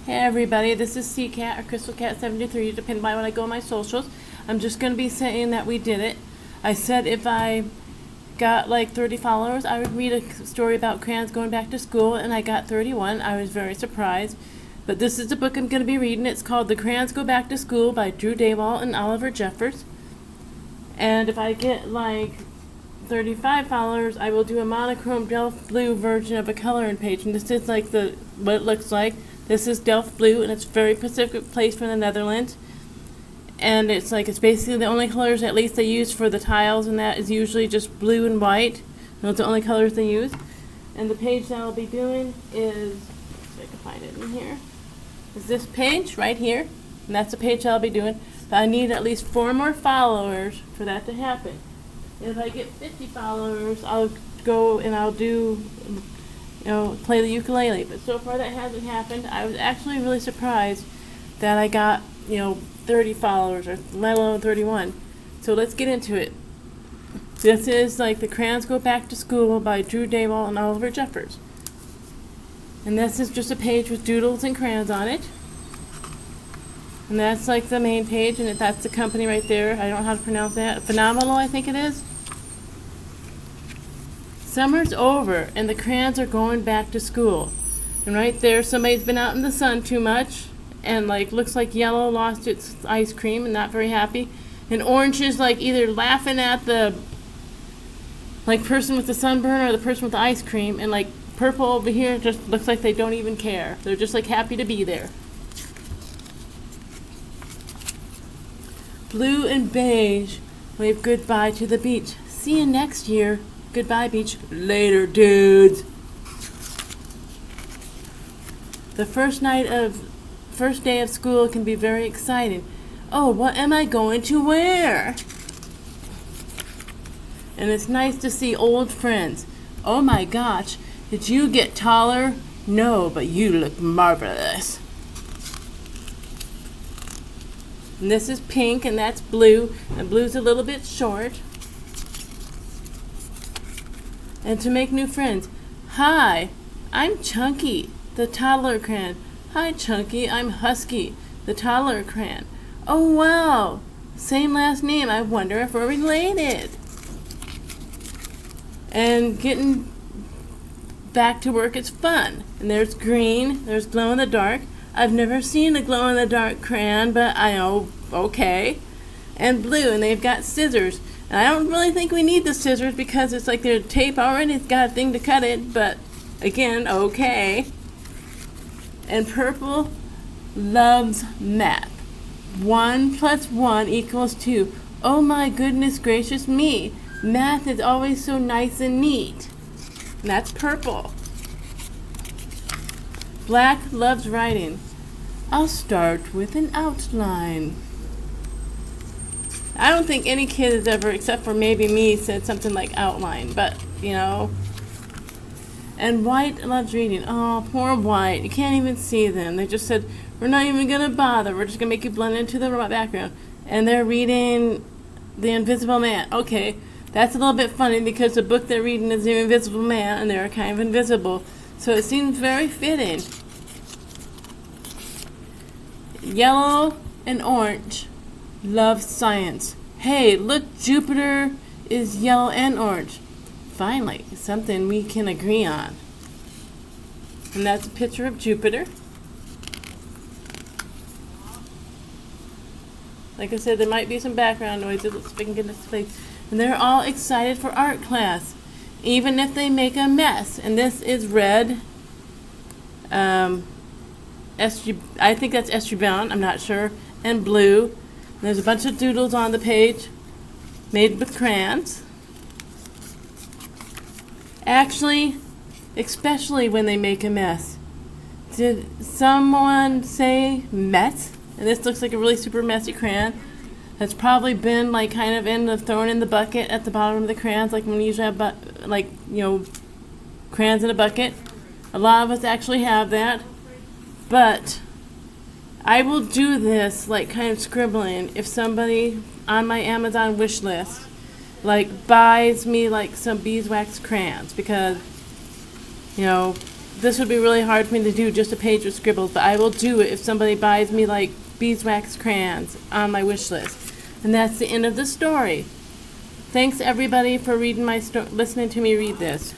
Hey everybody, this is CCat or Crystal Cat 73, depending on when I go on my socials. I'm just going to be saying that we did it. I said if I got like 30 followers, I would read a story about crayons going back to school, and I got 31. I was very surprised. But this is the book I'm going to be reading. It's called The Crayons Go Back to School by Drew Daywall and Oliver Jeffers. And if I get like 35 followers, I will do a monochrome Delft blue version of a coloring page. And this is like what it looks like. This is Delft blue, and it's very specific place from the Netherlands. And it's basically the only colors at least they use for the tiles, and that is usually just blue and white. Those are the only colors they use. And the page that I'll be doing is, if I can find it in here, is this page right here. And that's the page I'll be doing. But I need at least 4 more followers for that to happen. And if I get 50 followers, I'll go and I'll do, play the ukulele. But so far that hasn't happened. I was actually really surprised that I got, 30 followers, or let alone 31. So let's get into it. This is The Crayons Go Back to School by Drew Daywall and Oliver Jeffers. And this is just a page with doodles and crayons on it. And that's the main page, and that's the company right there. I don't know how to pronounce that. Phenomenal, I think it is. Summer's over, and the crayons are going back to school. And right there, somebody's been out in the sun too much, and looks like yellow lost its ice cream and not very happy. And orange is either laughing at the person with the sunburn or the person with the ice cream, and purple over here just looks like they don't even care. They're just happy to be there. Blue and beige wave goodbye to the beach. See you next year. Goodbye, beach. Later, dudes. The first day of school can be very exciting. Oh, what am I going to wear? And it's nice to see old friends. Oh my gosh, did you get taller? No, but you look marvelous. And this is pink, and that's blue. And blue's a little bit short. And to make new friends. Hi, I'm Chunky, the toddler crayon. Hi, Chunky, I'm Husky, the toddler crayon. Oh, wow, same last name. I wonder if we're related. And getting back to work is fun. And there's green, there's glow in the dark. I've never seen a glow in the dark crayon, but I know, okay. And blue, and they've got scissors. And I don't really think we need the scissors because it's their tape already. It's got a thing to cut it, but again, okay. And purple loves math. 1 + 1 = 2. Oh my goodness gracious me. Math is always so nice and neat. And that's purple. Black loves writing. I'll start with an outline. I don't think any kid has ever, except for maybe me, said something like outline, but, And white loves reading. Oh, poor white. You can't even see them. They just said, we're not even going to bother. We're just going to make you blend into the background. And they're reading The Invisible Man. Okay, that's a little bit funny because the book they're reading is The Invisible Man, and they're kind of invisible. So it seems very fitting. Yellow and orange love science. Hey, look, Jupiter is yellow and orange. Finally, something we can agree on. And that's a picture of Jupiter. Like I said, there might be some background noises. Let's see if I can get this place. And they're all excited for art class, even if they make a mess. And this is red. I think that's Estribon, I'm not sure. And blue. There's a bunch of doodles on the page made with crayons. Actually, especially when they make a mess. Did someone say mess? And this looks like a really super messy crayon. That's probably been kind of thrown in the bucket at the bottom of the crayons, when we usually have crayons in a bucket. A lot of us actually have that. But I will do this kind of scribbling if somebody on my Amazon wish list buys me some beeswax crayons, because this would be really hard for me to do, just a page with scribbles, but I will do it if somebody buys me like beeswax crayons on my wish list. And that's the end of the story. Thanks everybody for reading listening to me read this.